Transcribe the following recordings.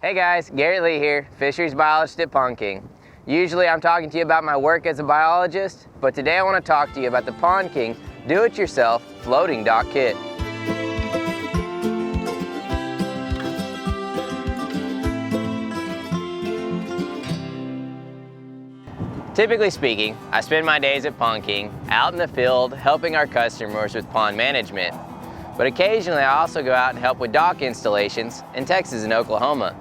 Hey guys, Garrett Lee here, fisheries biologist at Pond King. Usually I'm talking to you about my work as a biologist, but today I want to talk to you about the Pond King do-it-yourself floating dock kit. Typically speaking, I spend my days at Pond King out in the field helping our customers with pond management. But occasionally I also go out and help with dock installations in Texas and Oklahoma.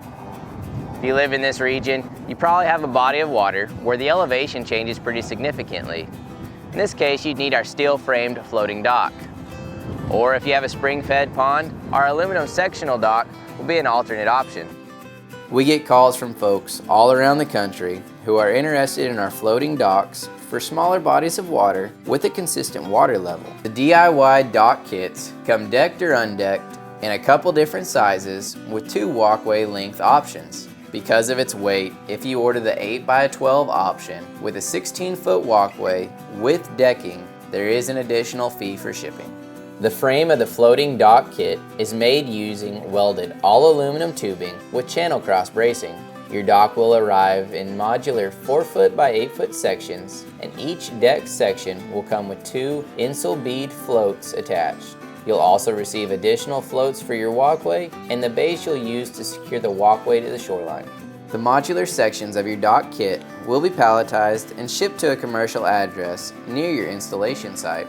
If you live in this region, you probably have a body of water where the elevation changes pretty significantly. In this case, you'd need our steel-framed floating dock. Or if you have a spring-fed pond, our aluminum sectional dock will be an alternate option. We get calls from folks all around the country who are interested in our floating docks for smaller bodies of water with a consistent water level. The DIY dock kits come decked or undecked in a couple different sizes with 2 walkway length options. Because of its weight, if you order the 8x12 option with a 16-foot walkway with decking, there is an additional fee for shipping. The frame of the floating dock kit is made using welded all-aluminum tubing with channel cross bracing. Your dock will arrive in modular 4-foot by 8-foot sections, and each deck section will come with 2 insul bead floats attached. You'll also receive additional floats for your walkway and the base you'll use to secure the walkway to the shoreline. The modular sections of your dock kit will be palletized and shipped to a commercial address near your installation site.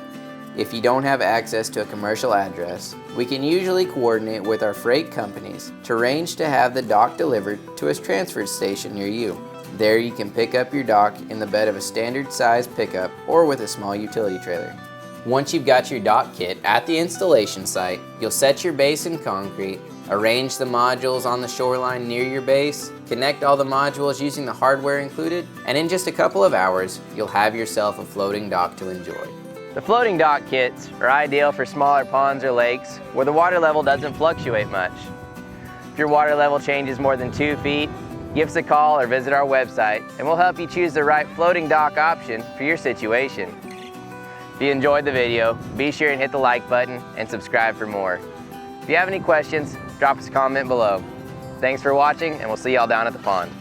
If you don't have access to a commercial address, we can usually coordinate with our freight companies to arrange to have the dock delivered to a transfer station near you. There you can pick up your dock in the bed of a standard size pickup or with a small utility trailer. Once you've got your dock kit at the installation site, you'll set your base in concrete, arrange the modules on the shoreline near your base, connect all the modules using the hardware included, and in just a couple of hours, you'll have yourself a floating dock to enjoy. The floating dock kits are ideal for smaller ponds or lakes where the water level doesn't fluctuate much. If your water level changes more than 2 feet, give us a call or visit our website and we'll help you choose the right floating dock option for your situation. If you enjoyed the video, be sure and hit the like button and subscribe for more. If you have any questions, drop us a comment below. Thanks for watching and we'll see y'all down at the pond.